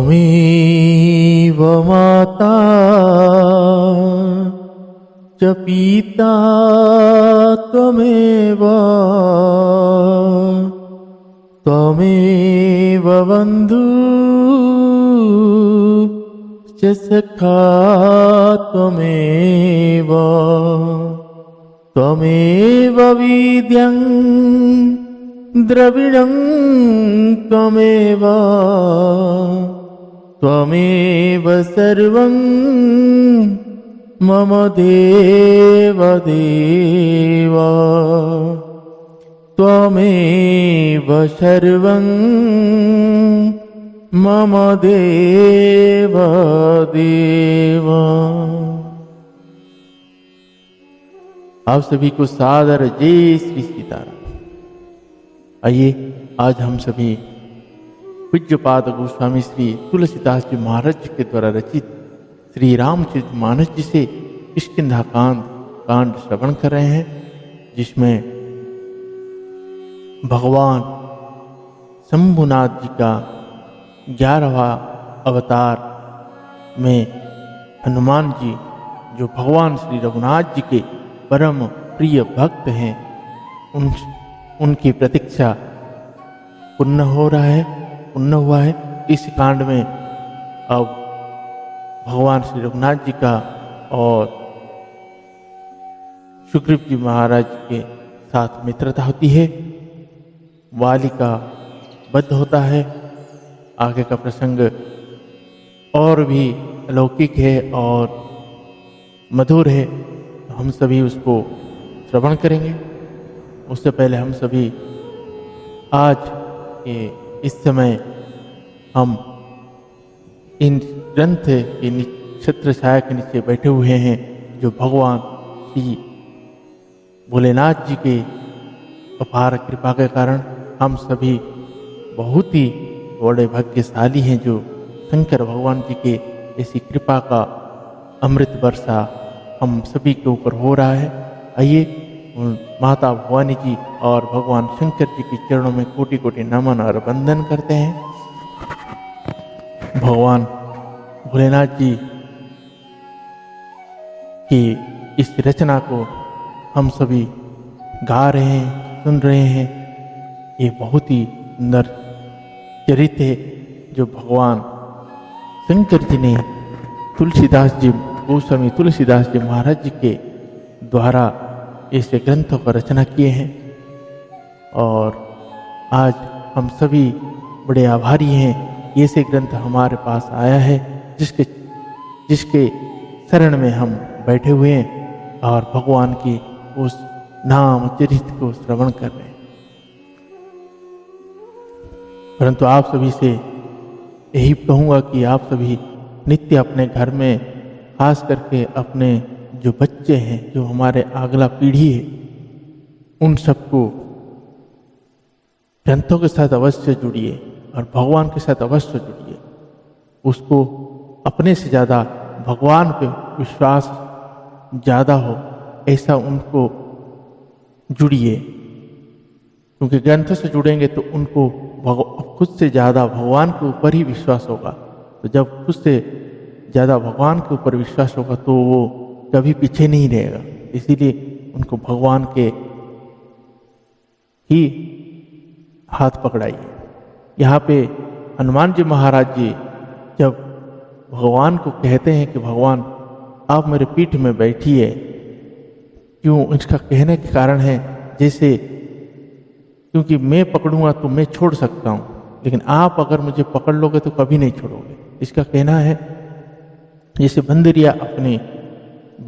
त्वमेव माता च पिता त्वमेव त्वमेव बन्धु च सखा त्वमेव त्वमेव विद्यं द्रविणं त्वमेव त्वमेव सर्वं मम देव देव त्वमेव सर्वं मम देव देव। आप सभी को सादर जय श्री सीताराम। आइए आज हम सभी पूज्यपाद गोस्वामी श्री तुलसीदास जी महाराज जी के द्वारा रचित श्री रामचरित मानस जी से किष्किंधा कांड श्रवण कर रहे हैं, जिसमें भगवान शंभुनाथ जी का 11वां अवतार में हनुमान जी, जो भगवान श्री रघुनाथ जी के परम प्रिय भक्त हैं, उनकी प्रतीक्षा पूर्ण हुआ है। इस कांड में अब भगवान श्री रघुनाथ जी का और सुग्रीव जी महाराज के साथ मित्रता होती है, वाली का वध होता है। आगे का प्रसंग और भी अलौकिक है और मधुर है, तो हम सभी उसको श्रवण करेंगे। उससे पहले हम सभी आज के इस समय हम इन ग्रंथ के छत्र छाया के नीचे बैठे हुए हैं, जो भगवान श्री भोलेनाथ जी के अपार कृपा के कारण हम सभी बहुत ही बड़े भाग्यशाली हैं, जो शंकर भगवान जी के ऐसी कृपा का अमृत वर्षा हम सभी के ऊपर हो रहा है। आइए माता भवानी जी और भगवान शंकर जी के चरणों में कोटि कोटि नमन और वंदन करते हैं। भगवान भोलेनाथ जी की इस रचना को हम सभी गा रहे हैं, सुन रहे हैं। ये बहुत ही सुंदर चरित्र है जो भगवान शंकर जी ने तुलसीदास जी, गोस्वामी तुलसीदास जी महाराज जी के द्वारा ऐसे ग्रंथों का रचना किए हैं। और आज हम सभी बड़े आभारी हैं, ऐसे ग्रंथ हमारे पास आया है जिसके शरण में हम बैठे हुए हैं और भगवान की उस नाम चरित्र को श्रवण कर रहे हैं। परंतु आप सभी से यही कहूँगा कि आप सभी नित्य अपने घर में, खास करके अपने जो बच्चे हैं, जो हमारे अगला पीढ़ी है, उन सबको ग्रंथों के साथ अवश्य जुड़िए और भगवान के साथ अवश्य जुड़िए। उसको अपने से ज़्यादा भगवान पे विश्वास ज़्यादा हो, ऐसा उनको जुड़िए, क्योंकि ग्रंथों से जुड़ेंगे तो उनको खुद से ज़्यादा भगवान के ऊपर ही विश्वास होगा। तो जब खुद से ज़्यादा भगवान के ऊपर विश्वास होगा तो वो कभी पीछे नहीं रहेगा। इसीलिए उनको भगवान के ही हाथ पकड़ाइए। यहाँ पे हनुमान जी महाराज जी जब भगवान को कहते हैं कि भगवान आप मेरे पीठ में बैठिए, क्यों? इसका कहने के कारण है जैसे, क्योंकि मैं पकड़ूंगा तो मैं छोड़ सकता हूँ, लेकिन आप अगर मुझे पकड़ लोगे तो कभी नहीं छोड़ोगे। इसका कहना है जैसे बंदरिया अपने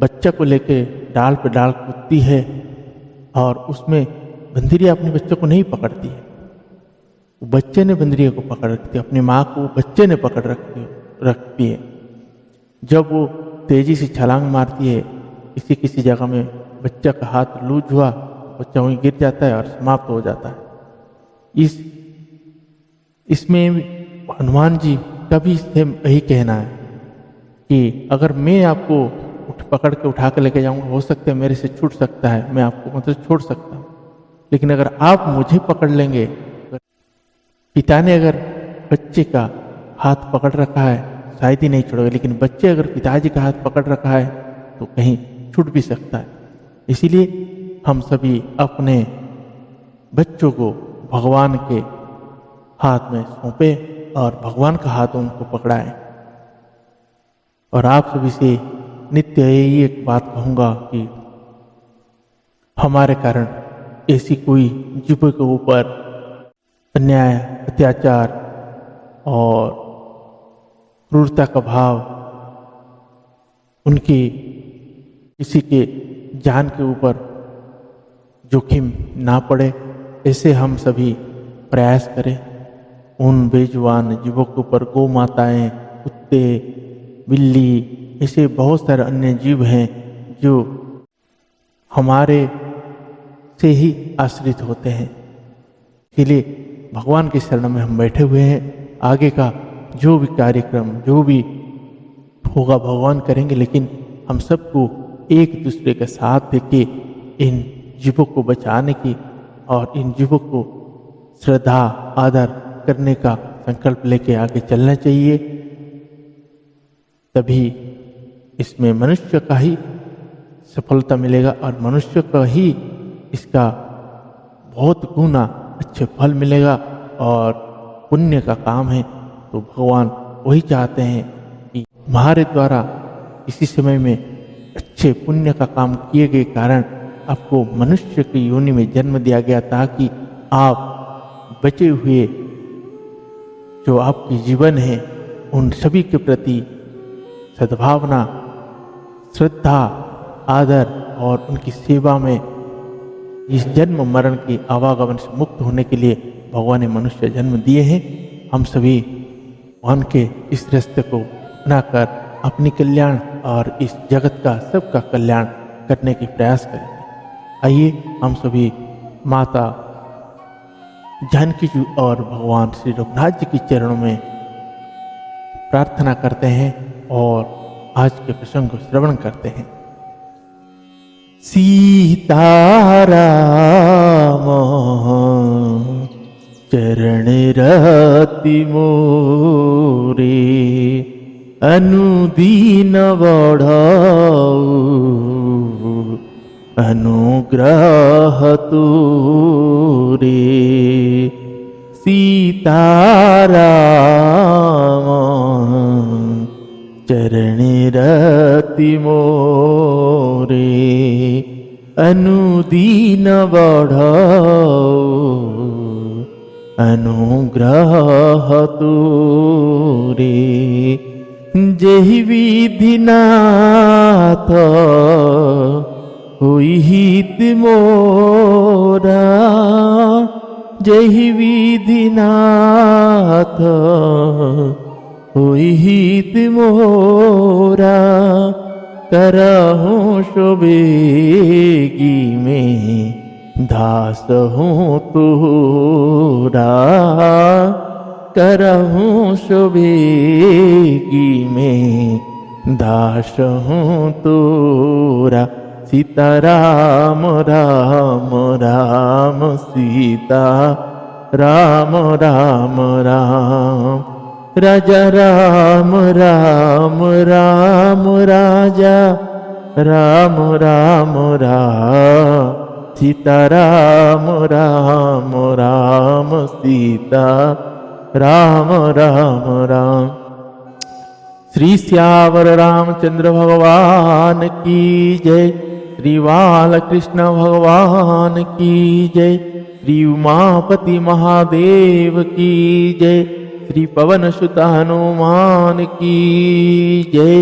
बच्चा को लेके डाल पे डाल कूदती है और उसमें बंदरिया अपने बच्चे को नहीं पकड़ती है, बच्चे ने बंदरिया को पकड़ रखती है, अपनी माँ को बच्चे ने पकड़ रखती है। जब वो तेजी से छलांग मारती है, किसी जगह में बच्चा का हाथ लूज हुआ, बच्चा वहीं गिर जाता है और समाप्त हो जाता है। इसमें हनुमान जी का भी यही कहना है कि अगर मैं आपको पकड़ के उठा के लेके जाऊंगा, हो सकता है मेरे से छूट सकता है, मैं आपको मतलब छोड़ सकता हूँ, लेकिन अगर आप मुझे पकड़ लेंगे, पिता ने अगर बच्चे का हाथ पकड़ रखा है शायद ही नहीं छोड़ेगा, लेकिन बच्चे अगर पिताजी का हाथ पकड़ रखा है तो कहीं छूट भी सकता है। इसीलिए हम सभी अपने बच्चों को भगवान के हाथ में सौंपे और भगवान का हाथ उनको पकड़ाए। और आप सभी से नित्य यही एक बात कहूँगा कि हमारे कारण ऐसी कोई जीवों के ऊपर अन्याय, अत्याचार और क्रूरता का भाव, उनकी किसी के जान के ऊपर जोखिम ना पड़े, ऐसे हम सभी प्रयास करें। उन बेजुबान जीवों के ऊपर गौ माताएं, कुत्ते, बिल्ली, ऐसे बहुत सारे अन्य जीव हैं जो हमारे से ही आश्रित होते हैं। इसलिए भगवान के शरण में हम बैठे हुए हैं। आगे का जो भी कार्यक्रम जो भी होगा भगवान करेंगे, लेकिन हम सबको एक दूसरे का साथ देके इन जीवों को बचाने की और इन जीवों को श्रद्धा आदर करने का संकल्प लेके आगे चलना चाहिए। तभी इसमें मनुष्य का ही सफलता मिलेगा और मनुष्य का ही इसका बहुत गुना अच्छे फल मिलेगा। और पुण्य का काम है तो भगवान वही चाहते हैं कि तुम्हारे द्वारा इसी समय में अच्छे पुण्य का काम किए गए कारण आपको मनुष्य की योनि में जन्म दिया गया, ताकि आप बचे हुए जो आपके जीवन है उन सभी के प्रति सद्भावना, श्रद्धा, आदर और उनकी सेवा में इस जन्म मरण के आवागमन से मुक्त होने के लिए भगवान ने मनुष्य जन्म दिए हैं। हम सभी भगवान के इस रास्ते को अपनाकर अपनी कल्याण और इस जगत का सबका कल्याण करने की प्रयास करेंगे। आइए हम सभी माता जानकी जी और भगवान श्री रघुनाथ जी के चरणों में प्रार्थना करते हैं और आज के प्रसंग को श्रवण करते हैं। सीताराम चरण रति मोरे अनुदीन बढ़ाऊ अनुग्रह तोरे। सीताराम चरण रति मोरे अनुदीन बढ़ाऊ अनुग्रह तोरे। जेहि विधि नाथ होई हित मोरा, जेहि विधि नाथ होई हित मोरा। करहूँ शोभेगी में दास हूँ तोरा। करहूँ शोभेगी में दास हूँ तोरा। सीताराम राम राम सीता राम राम राम। राजा राम राम राम राजा राम राम राम। सीता राम राम राम सीता राम राम राम। श्री श्यावर रामचंद्र भगवान की जय। श्री बालकृष्ण भगवान की जय। श्री उमापति महादेव की जय। श्री पवन सुत हनुमान की जय।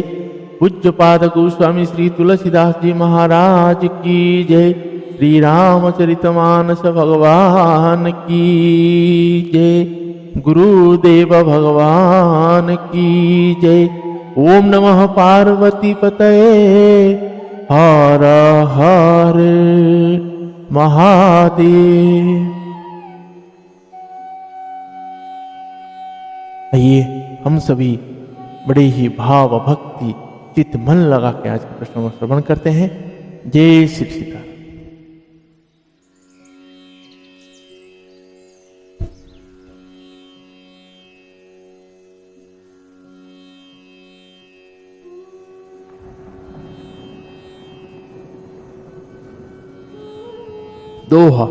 पूज्यपाद गोस्वामी श्री तुलसीदास जी महाराज की जय। श्री रामचरितमानस भगवान की जय। गुरुदेव भगवान की जय। ओम नमः पार्वती पतये हर हर महादेव। आइए हम सभी बड़े ही भाव भक्ति चित्त मन लगा के आज के प्रश्नों को श्रवण करते हैं। जय श्री सीता। दोहा।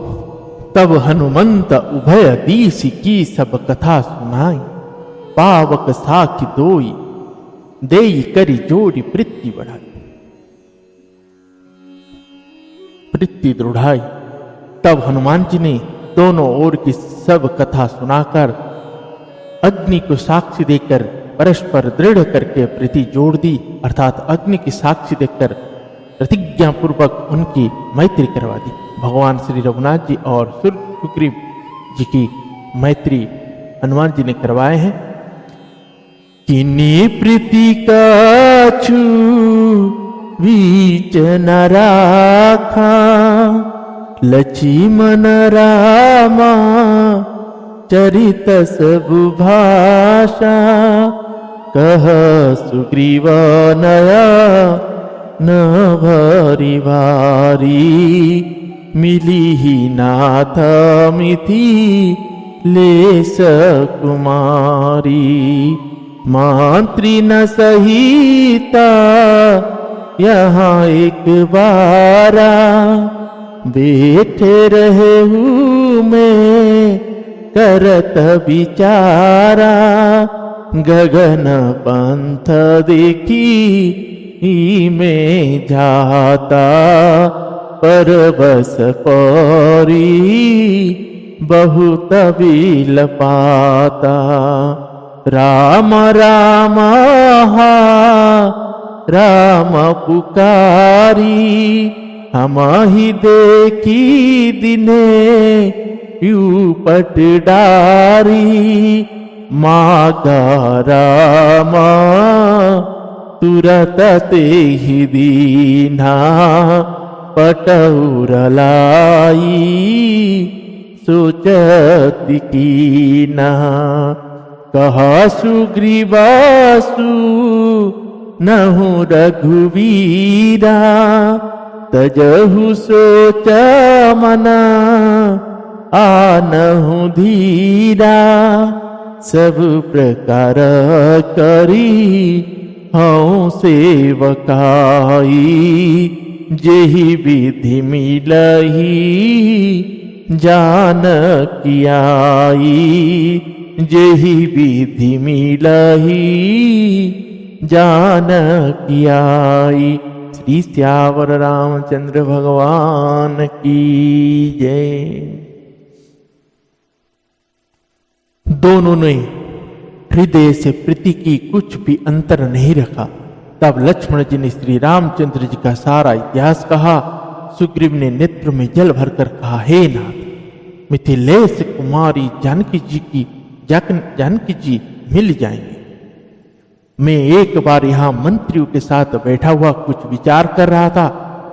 तब हनुमंत उभय दीस की सब कथा सुनाई, पावक साखी दोई देई करी जोड़ी प्रीति बढ़ाई। प्रीति दृढ़ाई। तब हनुमान जी ने दोनों ओर की सब कथा सुनाकर अग्नि को साक्षी देकर परस्पर दृढ़ करके प्रीति जोड़ दी, अर्थात अग्नि की साक्षी देकर प्रतिज्ञा पूर्वक उनकी मैत्री करवा दी। भगवान श्री रघुनाथ जी और सुग्रीव जी की मैत्री हनुमान जी ने करवाए हैं। किन्नी प्रीति कछु बीच न राखा, लक्ष्मण रामा चरित सब भाषा, कह सुग्रीव नया न भरी भारी, मिली ही नाथ मिथि लेस कुमारी, मंत्री न सहिता यहाँ एक बारा, बैठे रहे हूँ मैं करत विचारा, गगन पंथ देखी में जाता, परबस पौरी बहुत बिल पाता, राम राम राम पुकारी, हम ही देखी दिने यू पट डारी, मागा रामा तुरत ते ही दीना, पटौर लाई सोचत कीना, कहा सुग्रीवासु नहु रघुवीरा, तजहु सोच मना आनहु धीरा, सब प्रकार करी हूँ सेवकाई, जेहि विधि मिलही जान कियाई, जेहि विधि मिलही जान कियाई। श्री श्यावर रामचंद्र भगवान की जय। दोनों ने हृदय से प्रीति की कुछ भी अंतर नहीं रखा। तब लक्ष्मण जी ने श्री रामचंद्र जी का सारा इतिहास कहा। सुग्रीव ने नेत्र में जल भरकर कहा, हे नाथ, मिथिलेश कुमारी जानकी जी मिल जाएंगे। मैं एक बार यहाँ मंत्रियों के साथ बैठा हुआ कुछ विचार कर रहा था,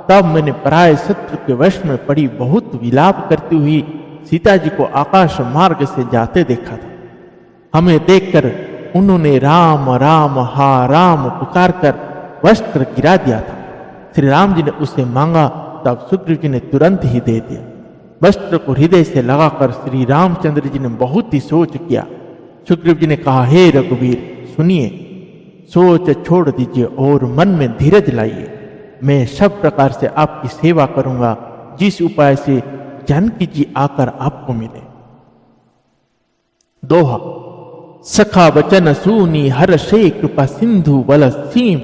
तब मैंने पराय शत्रु के वश में पड़ी बहुत विलाप करती हुई सीता जी को आकाश मार्ग से जाते देखा था। हमें देखकर उन्होंने राम राम हा राम पुकार कर वस्त्र गिरा दिया था। श्री राम जी ने उसे मांगा, तब सुग्रीव जी ने तुरंत ही दे दिया। वस्त्र को हृदय से लगाकर श्री रामचंद्र जी ने बहुत ही सोच किया। सुग्रीव जी ने कहा, हे रघुवीर, सुनिए, सोच छोड़ दीजिए और मन में धीरज लाइए। मैं सब प्रकार से आपकी सेवा करूंगा, जिस उपाय से जानकी जी आकर आपको मिले। दोहा। सखा वचन सूनी हर्षे कृपा सिंधु बल सीव,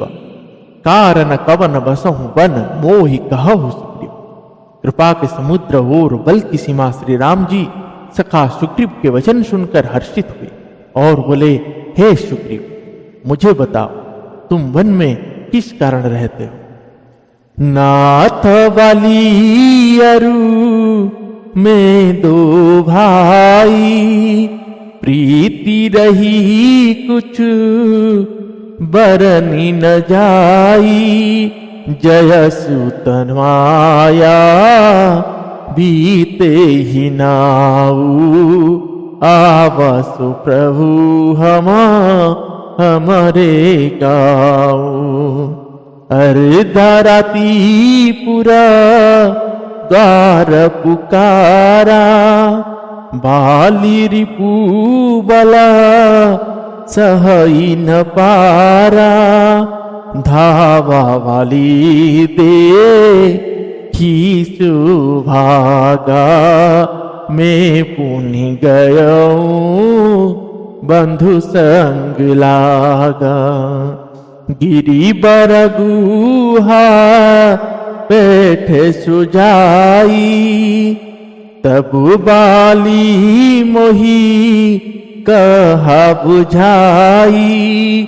कारण कवन बसहु वन मोहि कहु सुग्रीव। कृपा के समुद्र और बल की सीमा श्री राम जी सखा सुग्रीव के वचन सुनकर हर्षित हुए और बोले, हे सुग्रीव, मुझे बताओ, तुम वन में किस कारण रहते हो? नाथ वाली अरु में दो भाई, प्रीति रही कुछ बरनी न जाई। जय सुतन माया बीते ही नाऊ, आवसु प्रभु हमारे गाँव। अर्धराती पुरा द्वार पुकारा, बाली रिपु बला सहई न पारा। धावा वाली दे चिट्ठी सुभागा, मैं पुनि गयऊँ बंधु संग लागा। गिरी बर गुहा बैठे सुजाई, तब बाली मोही कहा बुझाई।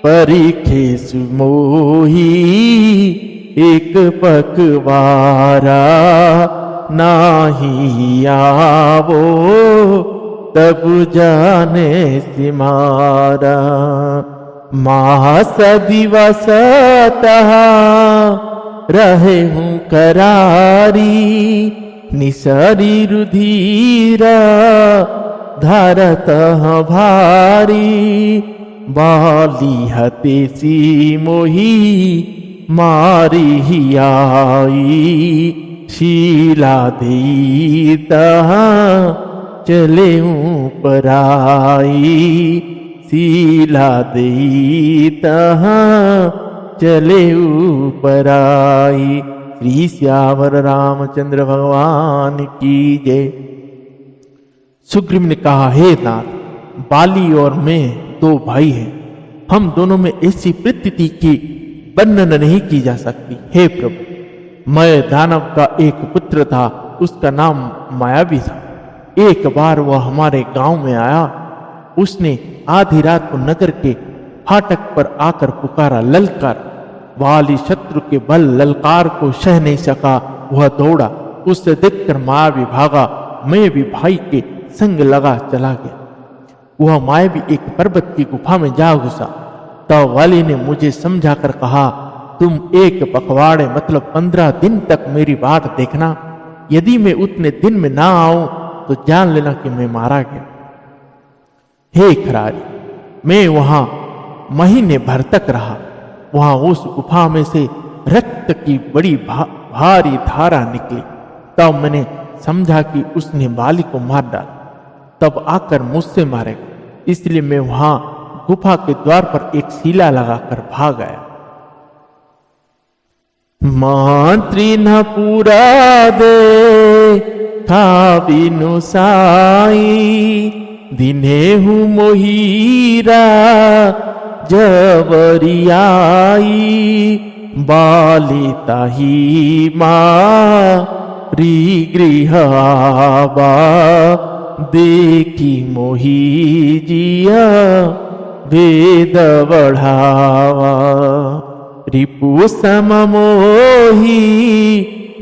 परिखे सुमोही एक पकवारा, नाही आवो तब जाने सिमारा। मास दिवस तहा रहे हूँ करारी, निसरी रुधिरा धारत भारी। बाली हतेसी मोही मारी ही आई, शीला देई तहा चले पराई। शीला देई तहा चले पराई। श्री श्यावर रामचंद्र भगवान की जय। सुग्रीव ने कहा, हे नाथ, बाली और मैं दो भाई हैं, हम दोनों में ऐसी प्रतीति की वर्णन नहीं की जा सकती। हे प्रभु, मैं दानव का एक पुत्र था, उसका नाम मायावी था। एक बार वह हमारे गांव में आया, उसने आधी रात को नगर के फाटक पर आकर पुकारा, ललकार। वाली शत्रु के बल ललकार को सह नहीं सका, वह दौड़ा, उससे देखकर मायावी भागा। मैं भी भाई के संग लगा चला गया। वह मायावी एक पर्वत की गुफा में जा घुसा। तब वाली ने मुझे समझाकर कहा, तुम एक पखवाड़े मतलब 15 दिन तक मेरी बात देखना। यदि मैं उतने दिन में ना आऊं तो जान लेना कि मैं मारा गया। हे खरारी, मैं वहां महीने भर तक रहा। वहां उस गुफा में से रक्त की बड़ी भारी धारा निकली। तब मैंने समझा कि उसने बाली को मार डाला, तब आकर मुझसे मारेगा। इसलिए मैं वहां गुफा के द्वार पर एक शीला लगाकर भाग आया। मंत्री न पूरा दे खाबिनु साई, दिने हूँ मोहीरा जबरियाई। बाली ताही मारी गृह आबा, देखी मोही जिया वेद बढ़ावा। रिपु सम मोही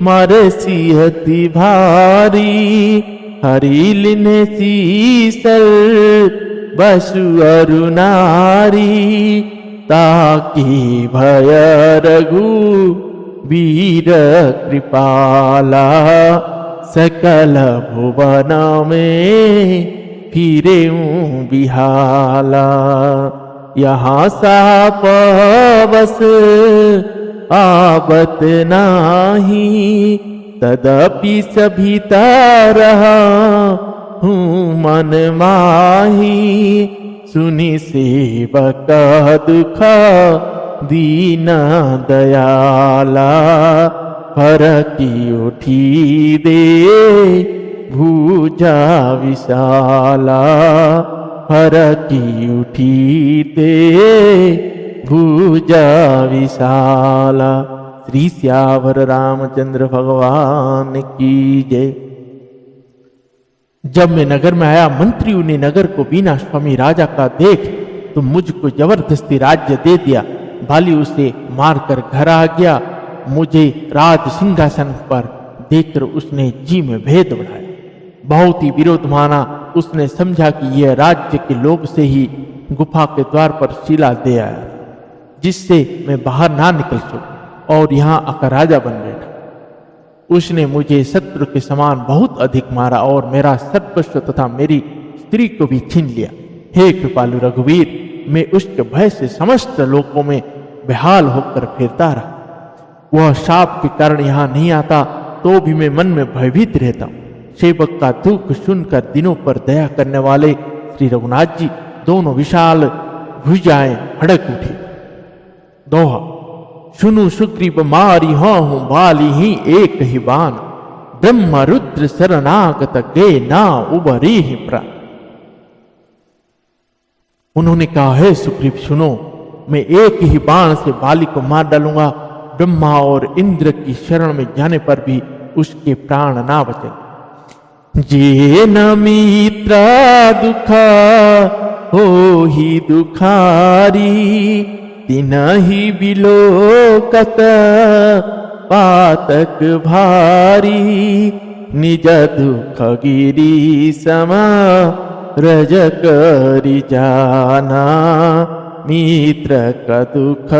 मरसी अति भारी, हरिलिने सीसल बसु अरुनारी। ताकि भय रघु वीर कृपाला, सकल भुवन में फिरे बिहाला। यहाँ साप बस आबत नाही, तदपि सभी रहा हूँ मन माही। सुनि सेवक दुख दीन दयाला, हर की उठी दे भुजा विशाला। हर की उठी दे भुजा विशाला। श्री श्यावर रामचंद्र भगवान की जय। जब मैं नगर में आया, मंत्रियों ने नगर को बिना स्वामी राजा का देख तो मुझको जबरदस्ती राज्य दे दिया। बाली उसे मारकर घर आ गया। मुझे राज सिंहासन पर देखकर उसने जी में भेद बढ़ाया, बहुत ही विरोध माना। उसने समझा कि यह राज्य के लोभ से ही गुफा के द्वार पर शिला दे आया, जिससे मैं बाहर ना निकल सकूं और यहाँ आकर राजा बन बैठा। उसने मुझे शत्रु के समान बहुत अधिक मारा और मेरा सर्वस्व तथा मेरी स्त्री को भी छीन लिया। हे कृपालु रघुवीर, मैं उसके भय से समस्त लोकों में बेहाल होकर फिरता रहा। वह शाप के कारण यहाँ नहीं आता तो भी मैं मन में भयभीत रहता हूँ। सेवक का दुख सुनकर दिनों पर दया करने वाले श्री रघुनाथ जी दोनों विशाल भुजाएं फड़क उठी। दोहा, सुनु सुग्रीव मारी हूँ बाली ही एक ही बान, ब्रह्म रुद्र शरणागत गे ना उबरी ही प्राण। उन्होंने कहा, है सुग्रीव सुनो, मैं एक ही बाण से बाली को मार डालूंगा, ब्रह्मा और इंद्र की शरण में जाने पर भी उसके प्राण ना बचे। जे न मित्र दुखा हो ही दुखारी, तिनहि बिलोकत पातक भारी, निज दुख गिरी समा रज करि जाना, मित्र का दुख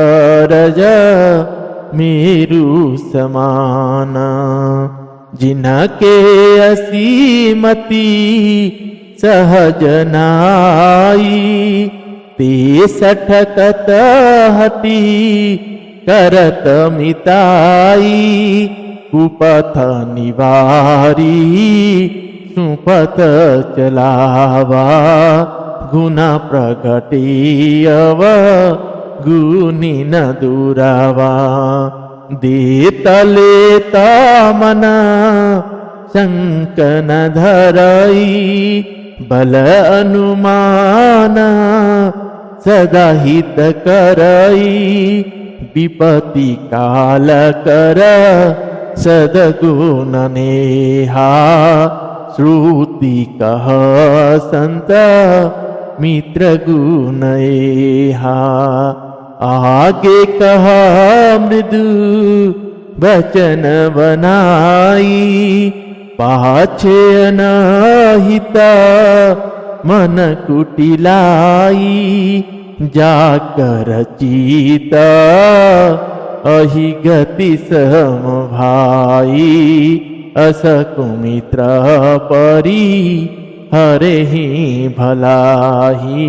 रज मेरु समाना। जिनके असीमति सहज नाई, ते सठकत हटी करत मिताई, कुपथ निवारी सुपथ चलावा, गुना प्रगटियव गुनी न दुरावा। देतलेता मना शंक न धरई, बल अनुमाना सदा हित करई, विपत्ति काल कर सदगुण नेहा, श्रुति कह संत मित्र गुण एहा। आगे कहा मृदु वचन बनाई, पाछे अनाहिता मन कुटिलाई, जाकर चीता अहि गति सम भाई, अस कुमित्र परी हरे ही भलाई,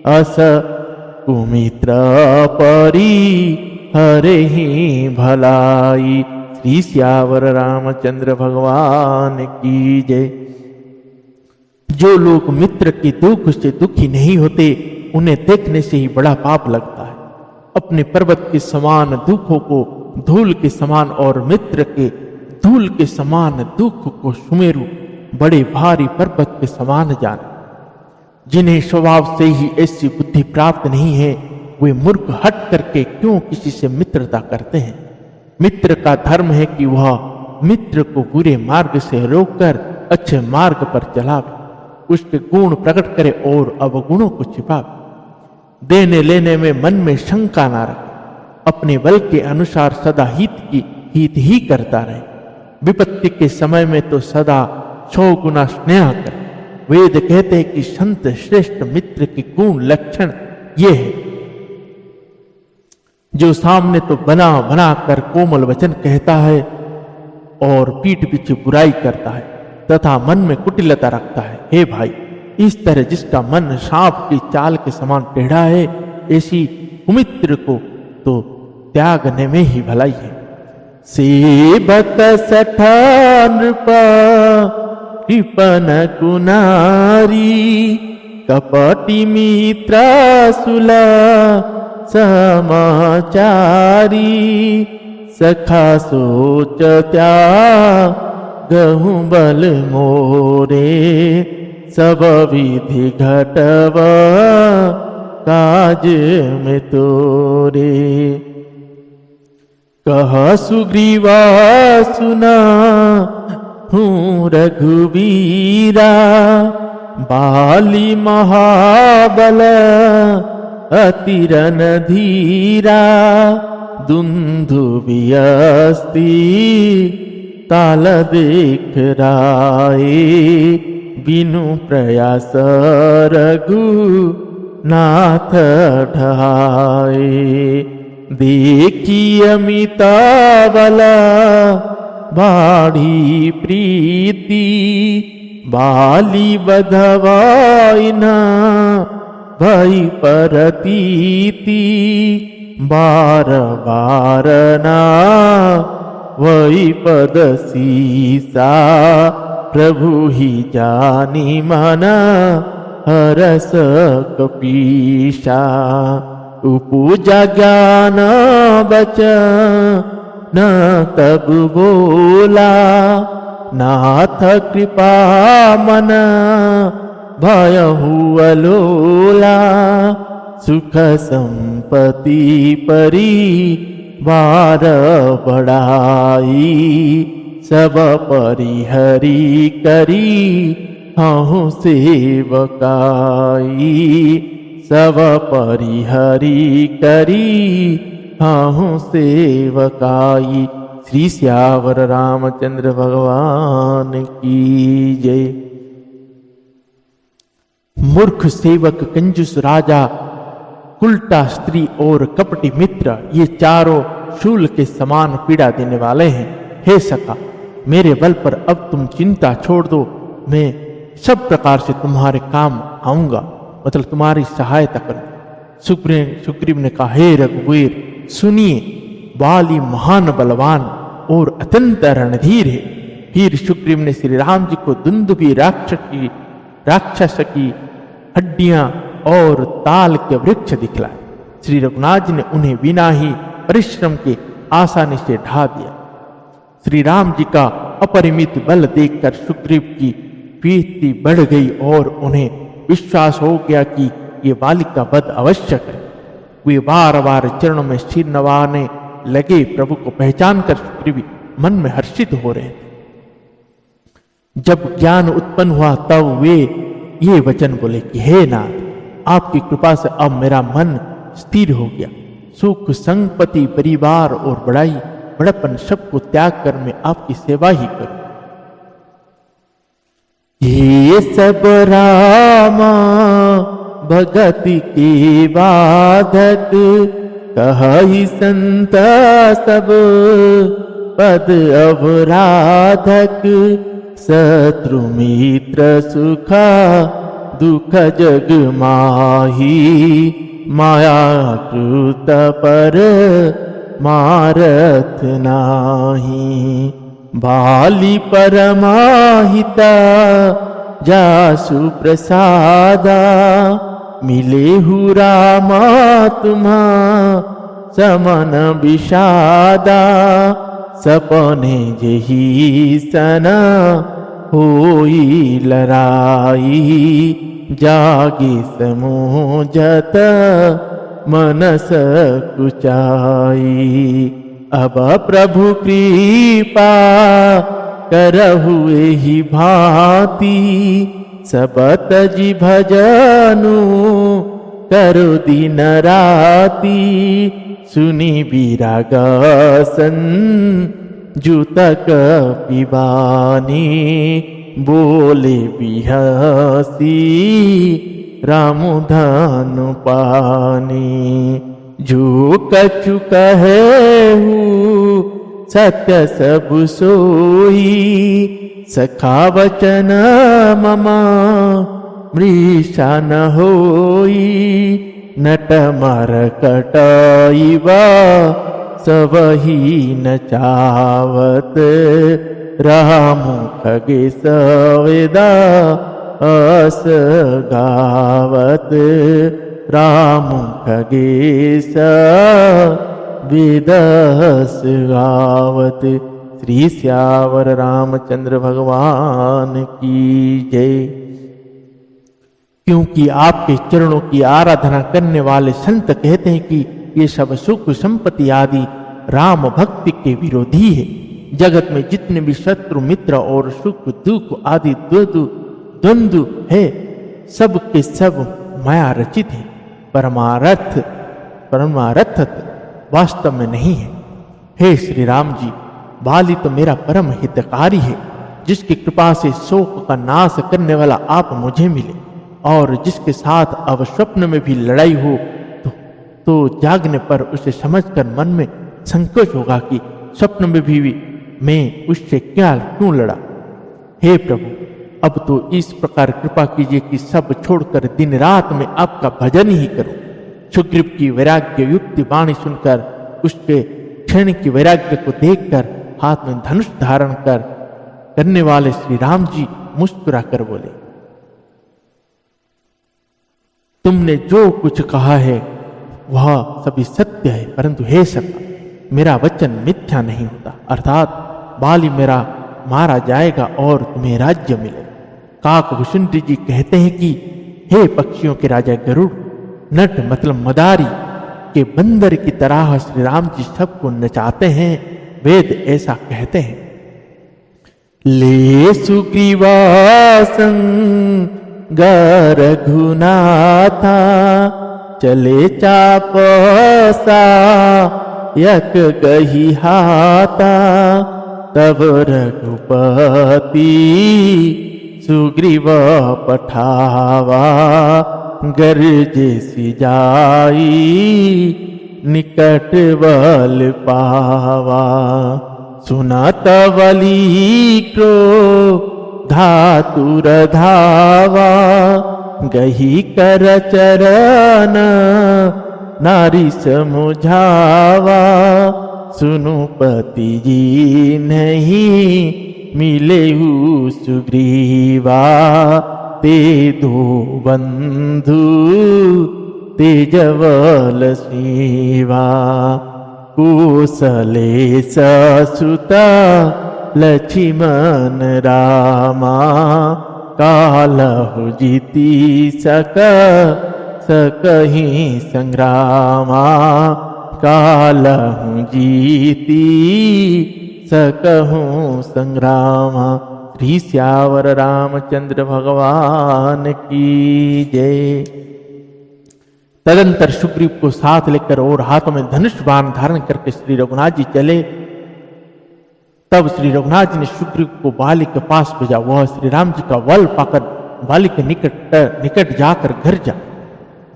अस कुमित्र परी हरे ही भलाई। श्री श्यावर रामचंद्र भगवान की जय। जो लोग मित्र के दुख से दुखी नहीं होते, उन्हें देखने से ही बड़ा पाप लगता है। अपने पर्वत के समान दुखों को धूल के समान और मित्र के धूल के समान दुख को सुमेरु बड़े भारी पर्वत के समान जाने। जिन्हें स्वभाव से ही ऐसी बुद्धि प्राप्त नहीं है, वे मूर्ख हट करके क्यों किसी से मित्रता करते हैं। मित्र का धर्म है कि वह मित्र को बुरे मार्ग से रोककर अच्छे मार्ग पर चलावे, उसके गुण प्रकट करे और अवगुणों को छिपावे। देने लेने में मन में शंका ना रखे, अपने बल के अनुसार सदा हित ही करता रहे। विपत्ति के समय में तो सदा 100 गुना स्नेह करे। वेद कहते हैं कि संत श्रेष्ठ मित्र के गुण लक्षण ये है, जो सामने तो बना बना कर कोमल वचन कहता है और पीठ पीछे बुराई करता है तथा मन में कुटिलता रखता है। हे भाई, इस तरह जिसका मन सांप की चाल के समान टेढ़ा है, ऐसी कुमित्र को तो त्यागने में ही भलाई है। सेवक सठा नृपा कृपन कुनारी, कपटी मित्र सुला समाचारी, सखा सोच त्यागहु बल मोरे, सब विधि घटव काज में तोरे। कह सुग्रीवा सुना हूँ रघुवीरा, बाली महाबल अति रणधीरा, दुंदुभियस्ती ताल देख राये, बिनु प्रयास रघु नाथ ढाए। देखी अमिता बला बाढ़ी प्रीति, बाली बधवाइना भई परतीति, बार बार ना वही पद सीसा, प्रभु ही जानी मना हरस कपीशा। तू पूजा ज्ञान बचन तब बोला, नाथ कृपा मन भयहु अलोला। सुख संपत्ति परिवार बढ़ाई, सब परिहरी करी हूँ सेवकाई। सब परिहरी करी हूँ सेवकाई। श्री सियावर रामचंद्र भगवान की जय। मूर्ख सेवक, कंजूस राजा, उल्टा स्त्री और कपटी मित्र, ये चारों शूल के समान पीड़ा देने वाले हैं। हे सखा, मेरे बल पर अब तुम चिंता छोड़ दो, मैं सब प्रकार से तुम्हारे काम आऊंगा, मतलब तुम्हारी सहायता करूं। सुग्रीव ने कहा, हे रघुवीर सुनिए, वाली महान बलवान और अत्यंत रणधीर है। फिर सुग्रीव ने श्री राम जी को दुंदुभी राक्षस की हड्डियां और ताल के वृक्ष दिखलाए। श्री रघुनाथ जी ने उन्हें बिना ही परिश्रम के आसानी से ढा दिया। श्री राम जी का अपरिमित बल देखकर सुग्रीव की प्रीति बढ़ गई और उन्हें विश्वास हो गया कि ये वाली का वध अवश्य करे। वे बार बार चरणों में सिर नवाने लगे। प्रभु को पहचान कर सुग्रीव मन में हर्षित हो रहे थे। जब ज्ञान उत्पन्न हुआ तब वे ये वचन बोले कि हे नाथ, आपकी कृपा से अब मेरा मन स्थिर हो गया। सुख संपत्ति परिवार और बड़प्पन सबको त्याग कर मैं आपकी सेवा ही करूं। ये सब रामा भगति के बाधक, कहि संत सब पद अवराधक। शत्रु मित्र सुखा दुख जग माही, माया कृत पर मारत नाही। बाली परमाहिता जासु प्रसादा, मिले हु रामा तुम्हा समन विषादा। सपने जही सना होई लराई, जागे समूझत मनस कुचाई। अब प्रभु कृपा करहु एहि भांति, सब तजी भजनु करो दिन राति। सुनी विरागसन जुतक पिबानी, बोले बिहसी राम धनु पानी। जो कछु कहेहु सत्य सब सोई, सखा वचन ममा मृषा न होई। नट मरकटइवा सबही न चावत, राम खगे सवेदा अस गावत। राम खगेश वेदस गावत। श्री सियावर रामचंद्र भगवान की जय। क्योंकि आपके चरणों की आराधना करने वाले संत कहते हैं कि ये सब सुख संपत्ति आदि राम भक्ति के विरोधी है। जगत में जितने भी शत्रु मित्र और सुख दुख आदि द्वंद्व है, सब के सब माया रचित है, परमार्थ वास्तव में नहीं है। हे श्री राम जी, बाली तो मेरा परम हितकारी है, जिसकी कृपा से शोक का नाश करने वाला आप मुझे मिले, और जिसके साथ अब स्वप्न में भी लड़ाई हो तो जागने पर उसे समझकर मन में संकोच होगा कि स्वप्न में भी मैं उससे क्यों लड़ा। हे प्रभु, अब तो इस प्रकार कृपा कीजिए कि सब छोड़कर दिन रात में आपका भजन ही करूं। सुग्रीव की वैराग्य युक्ति वाणी सुनकर, उसके क्षण की वैराग्य को देखकर हाथ में धनुष धारण करने वाले श्री राम जी मुस्कुरा कर बोले, तुमने जो कुछ कहा है वह सभी सत्य है, परंतु हे सखा, मेरा वचन मिथ्या नहीं होता, अर्थात बाली मेरा मारा जाएगा और तुम्हें राज्य मिलेगा। काकभूषण जी कहते हैं कि हे पक्षियों के राजा गरुड़, नट मतलब मदारी के बंदर की तरह श्री राम जी सबको नचाते हैं। वेद ऐसा कहते हैं, ले सुग्रीवासं रघुनाथा, चले चापसा यक गही हाथा, तब रघुपति सुग्रीव पठावा, गर्जे सी जाई निकट बल पावा। सुनत बली क्रोध धातुर धावा, गही कर चरण नारी समुझावा। सुनु पति जी नहीं मिले सुग्रीवा, ते दो बंधु तेजवल सीवा। कुशले ससुता लक्ष्मण रामा, कालहु जीति सकहि संग्रामा। कालहु जीति सकहु संग्रामा। श्री श्यावर रामचंद्र भगवान की जय। तदंतर सुग्रीव को साथ लेकर और हाथों में धनुष बाण धारण करके श्री रघुनाथ जी चले। तब श्री रघुनाथ जी ने सुग्रीव को बाली के पास भेजा। वह श्री राम जी का बल पाकर बाली के निकट जाकर घर जा।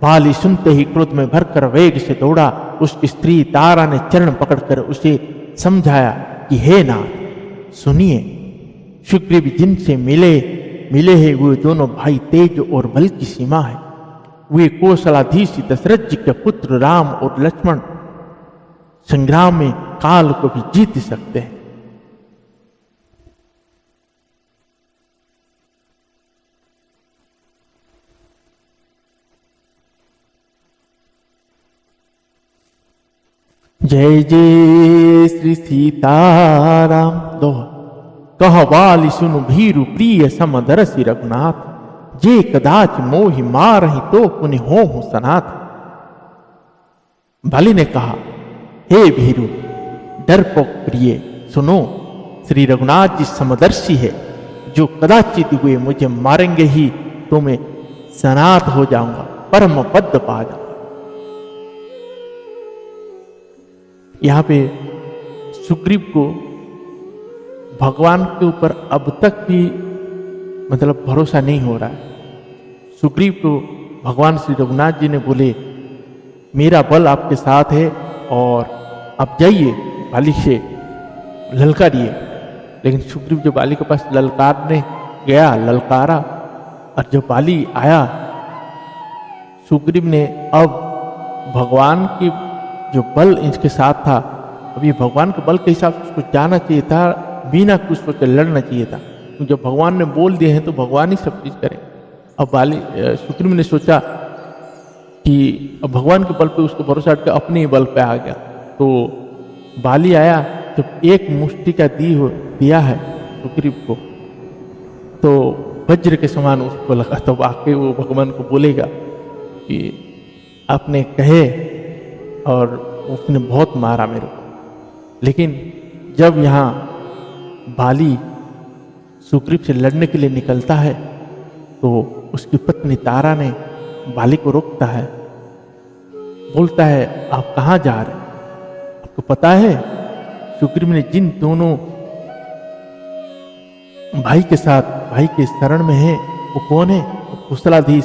बाली सुनते ही क्रोध में भरकर वेग से दौड़ा। उसकी स्त्री तारा ने चरण पकड़कर उसे समझाया कि हे नाथ सुनिए, सुग्रीव जिनसे मिले हैं वो दोनों भाई तेज और बल की सीमा है। वे कौशलाधीश दशरथ जी के पुत्र राम और लक्ष्मण संग्राम में काल को भी जीत सकते हैं। जय जय श्री सीताराम। दोहा। कह बाली सुनु भीरु प्रिय समदरसि रघुनाथ, जे कदाच मोहि मारहि तो पुनि होहु सनाथ। बाली ने कहा, हे भीरु डरपोक प्रिय सुनो, श्री रघुनाथ जी समदर्शी है। जो कदाचित हुए मुझे मारेंगे ही तो मैं सनाथ हो जाऊंगा, परम पद पा जाऊंगा। यहां पे सुग्रीव को भगवान के ऊपर अब तक भी मतलब भरोसा नहीं हो रहा है। सुग्रीव को भगवान श्री रघुनाथ जी ने बोले, मेरा बल आपके साथ है और अब जाइए बाली से ललकारिए। लेकिन सुग्रीव जो बाली के पास ललकारने गया, ललकारा, और जब बाली आया, सुग्रीव ने अब भगवान की जो बल इसके साथ था, अभी भगवान के बल के हिसाब से उसको जाना चाहिए था, बिना कुछ सोचे लड़ना चाहिए था। तो जब भगवान ने बोल दिए हैं तो भगवान ही सब चीज करें। अब सुग्रीव ने सोचा कि अब भगवान के बल पे उसको भरोसा हटकर अपने ही बल पे आ गया। तो बाली आया, जब एक मुष्टि का दिया है सुग्रीव को, तो वज्र के समान उसको लगा। तो आके वो भगवान को बोलेगा कि आपने कहे और उसने बहुत मारा मेरे को। लेकिन जब यहाँ बाली सुग्रीव से लड़ने के लिए निकलता है तो उसकी पत्नी तारा ने बाली को रोकता है, बोलता है आप कहाँ जा रहे हैं? आपको पता है सुग्रीव ने जिन दोनों भाई के साथ भाई के शरण में है वो कौन है? वो कुशलाधीश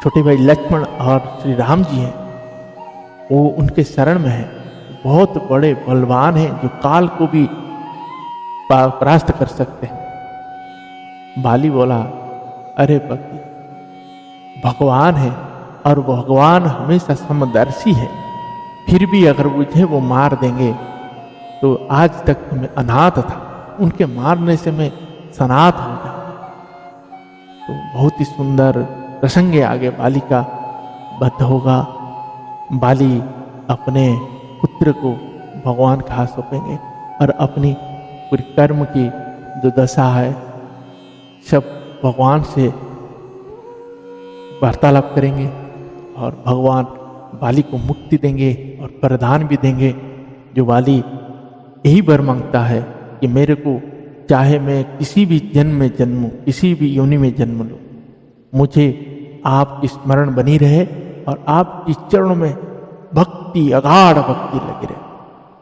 छोटे भाई लक्ष्मण और श्री राम जी हैं। वो उनके शरण में है, बहुत बड़े बलवान हैं जो काल को भी परास्त कर सकते हैं। बाली बोला, अरे पति भगवान है और भगवान हमेशा समदर्शी है, फिर भी अगर मुझे वो मार देंगे तो आज तक मैं अनाथ था, उनके मारने से मैं सनाथ हो गया। तो बहुत ही सुंदर प्रसंग आगे बाली का बद्ध होगा। बाली अपने पुत्र को भगवान के हाथ सौंपेंगे और अपनी पूरी कर्म की जो दशा है सब भगवान से वार्तालाप करेंगे और भगवान बाली को मुक्ति देंगे और वरदान भी देंगे। जो बाली यही वर मांगता है कि मेरे को चाहे मैं किसी भी जन्म में जन्मूं, किसी भी योनि में जन्म लूं, मुझे आपकी स्मरण बनी रहे और आपकी चरणों में भक्ति, अगाढ़ भक्ति लगी रहे।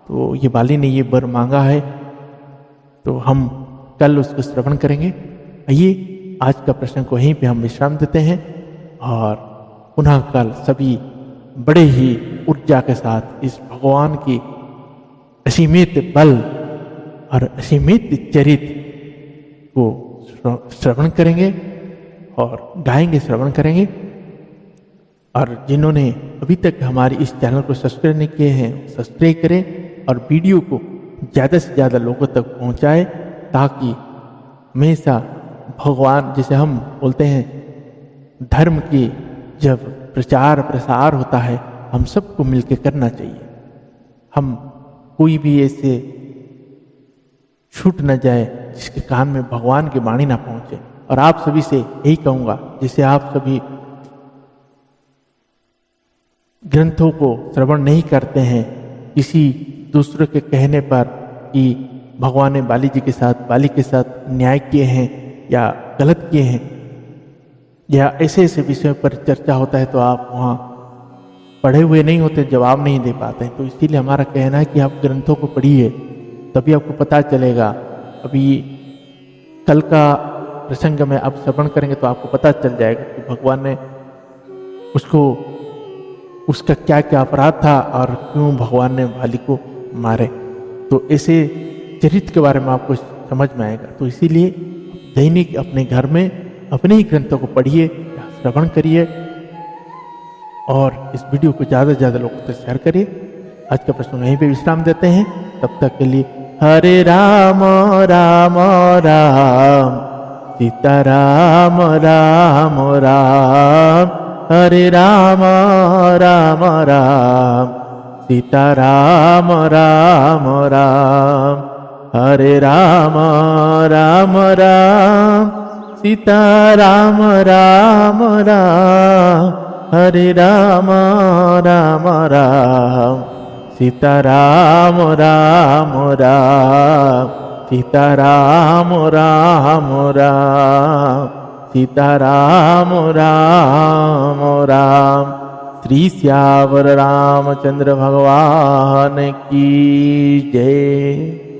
तो ये बाली ने ये वर मांगा है, तो हम कल उसको श्रवण करेंगे। आइए आज का प्रश्न को यहीं पे हम विश्राम देते हैं और पुनः कल सभी बड़े ही ऊर्जा के साथ इस भगवान की असीमित बल और असीमित चरित्र को श्रवण करेंगे और गाएंगे, श्रवण करेंगे। और जिन्होंने अभी तक हमारे इस चैनल को सब्सक्राइब नहीं किए हैं, सब्सक्राइब करें और वीडियो को ज़्यादा से ज़्यादा लोगों तक पहुंचाएं, ताकि हमेशा भगवान, जैसे हम बोलते हैं धर्म की जब प्रचार प्रसार होता है हम सबको मिलकर करना चाहिए। हम कोई भी ऐसे छूट न जाए जिसके कान में भगवान की वाणी ना पहुंचे। और आप सभी से यही कहूँगा, जैसे आप सभी ग्रंथों को श्रवण नहीं करते हैं किसी दूसरे के कहने पर कि भगवान ने बाली के साथ न्याय किए हैं या गलत किए हैं, या ऐसे ऐसे विषयों पर चर्चा होता है तो आप वहाँ पढ़े हुए नहीं होते, जवाब नहीं दे पाते। तो इसीलिए हमारा कहना है कि आप ग्रंथों को पढ़िए, तभी आपको पता चलेगा। अभी कल का प्रसंग में आप श्रवण करेंगे तो आपको पता चल जाएगा कि भगवान ने उसका क्या क्या अपराध था और क्यों भगवान ने बाली को मारे। तो ऐसे चरित्र के बारे में आपको समझ में आएगा। तो इसीलिए दैनिक अपने घर में अपने ही ग्रंथों को पढ़िए, श्रवण करिए और इस वीडियो को ज़्यादा से ज़्यादा लोगों तक शेयर करिए। आज का प्रश्न यहीं पे विश्राम देते हैं, तब तक के लिए हरे राम राम राम सीता राम राम राम, हरे राम राम राम सीता राम राम राम, हरे राम राम राम सीता राम राम राम, हरे राम राम राम सीता राम राम राम, सीता राम राम राम सीता राम राम राम। श्री श्यावर रामचंद्र भगवान की जय।